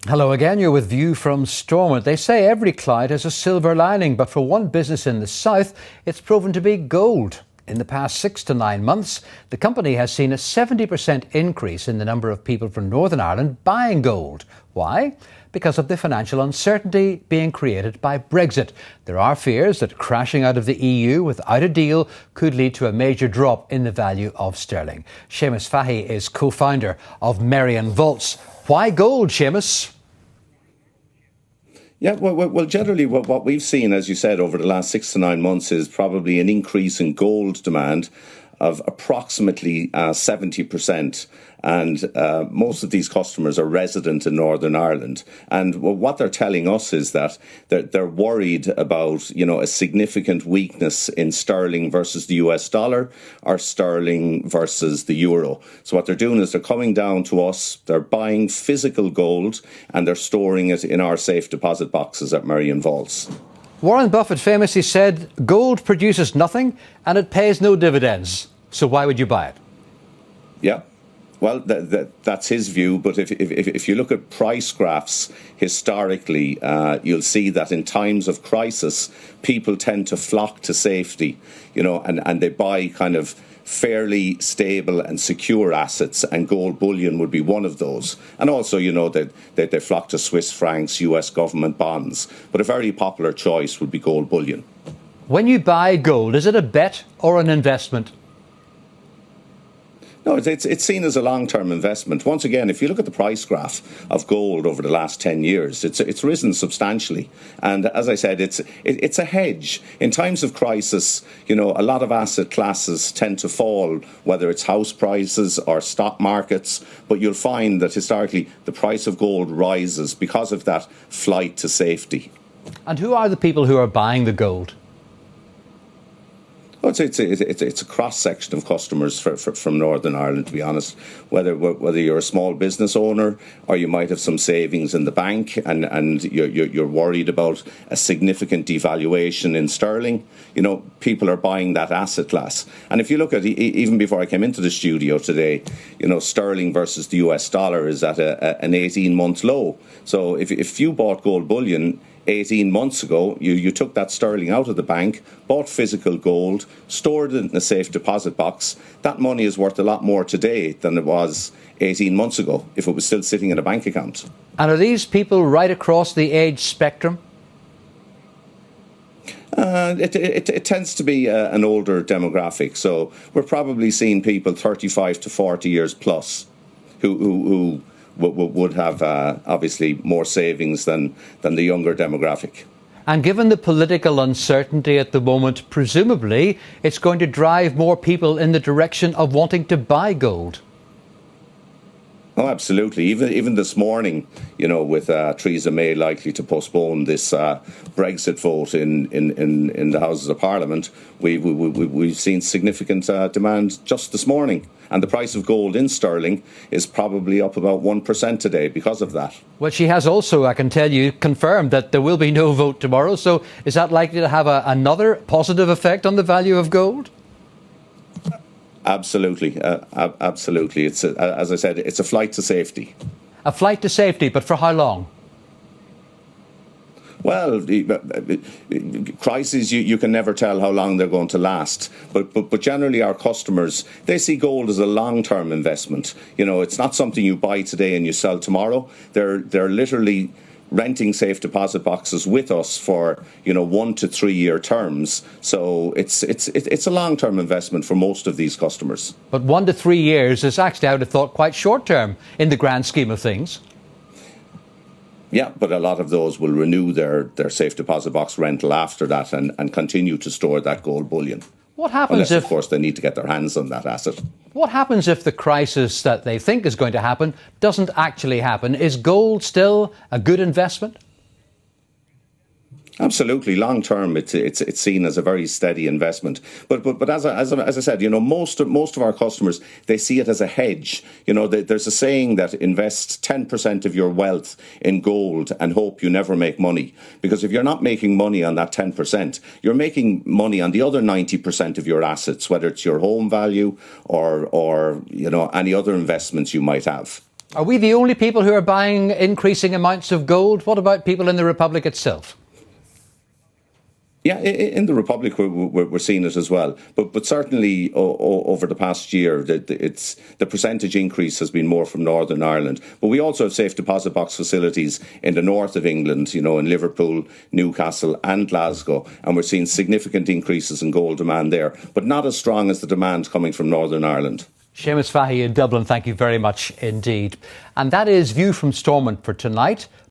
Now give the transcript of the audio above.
Hello again, you're with View from Stormont. They say every cloud has a silver lining, but for one business in the south, it's proven to be gold. In the past 6 to 9 months, the company has seen a 70% increase in the number of people from Northern Ireland buying gold. Why? Because of the financial uncertainty being created by Brexit. There are fears that crashing out of the EU without a deal could lead to a major drop in the value of sterling. Seamus Fahey is co-founder of Merrion Vaults. Why gold, Seamus? Yeah, well, generally what we've seen, as you said, over the last 6 to 9 months is probably an increase in gold demand of approximately 70%. And most of these customers are resident in Northern Ireland. And what they're telling us is that they're worried about, a significant weakness in sterling versus the US dollar or sterling versus the euro. So what they're doing is they're coming down to us, they're buying physical gold and they're storing it in our safe deposit boxes at Merrion Vaults. Warren Buffett famously said, gold produces nothing and it pays no dividends. So why would you buy it? Yeah. Well, that's his view. But if you look at price graphs historically, you'll see that in times of crisis, people tend to flock to safety, and they buy kind of fairly stable and secure assets, and gold bullion would be one of those. And also, that they flock to Swiss francs, US government bonds. But a very popular choice would be gold bullion. When you buy gold, is it a bet or an investment? No, it's seen as a long-term investment. Once again, if you look at the price graph of gold over the last 10 years, it's risen substantially. And as I said, it's a hedge. In times of crisis, a lot of asset classes tend to fall, whether it's house prices or stock markets. But you'll find that historically the price of gold rises because of that flight to safety. And who are the people who are buying the gold? Well, it's a cross-section of customers from Northern Ireland, to be honest. Whether you're a small business owner or you might have some savings in the bank and you're worried about a significant devaluation in sterling, people are buying that asset class. And if you look at, even before I came into the studio today, sterling versus the US dollar is at an 18-month low. So if you bought gold bullion 18 months ago, you took that sterling out of the bank, bought physical gold, stored it in a safe deposit box. That money is worth a lot more today than it was 18 months ago if it was still sitting in a bank account. And are these people right across the age spectrum? It tends to be an older demographic. So we're probably seeing people 35 to 40 years plus who would have obviously more savings than the younger demographic. And given the political uncertainty at the moment, presumably it's going to drive more people in the direction of wanting to buy gold. Oh, absolutely. Even this morning, with Theresa May likely to postpone this Brexit vote in the Houses of Parliament, we've seen significant demand just this morning. And the price of gold in sterling is probably up about 1% today because of that. Well, she has also, I can tell you, confirmed that there will be no vote tomorrow. So is that likely to have another positive effect on the value of gold? Absolutely. Absolutely. It's, as I said, it's a flight to safety. A flight to safety, but for how long? Well, crises, you can never tell how long they're going to last. But generally our customers, they see gold as a long-term investment. It's not something you buy today and you sell tomorrow. They're literally renting safe deposit boxes with us for 1 to 3 year terms. So it's a long-term investment for most of these customers. But 1 to 3 years is actually, I would have thought, quite short-term in the grand scheme of things. Yeah, but a lot of those will renew their safe deposit box rental after that and continue to store that gold bullion. What happens Unless, of course, they need to get their hands on that asset. What happens if the crisis that they think is going to happen doesn't actually happen? Is gold still a good investment? Absolutely, long term, it's seen as a very steady investment. But as I said, most of our customers, they see it as a hedge. There's a saying that invest 10% of your wealth in gold and hope you never make money. Because if you're not making money on that 10%, you're making money on the other 90% of your assets, whether it's your home value or any other investments you might have. Are we the only people who are buying increasing amounts of gold? What about people in the Republic itself? Yeah, in the Republic we're seeing it as well, but certainly over the past year, the percentage increase has been more from Northern Ireland. But we also have safe deposit box facilities in the north of England, in Liverpool, Newcastle, and Glasgow, and we're seeing significant increases in gold demand there, but not as strong as the demand coming from Northern Ireland. Seamus Fahey in Dublin, thank you very much indeed. And that is View from Stormont for tonight.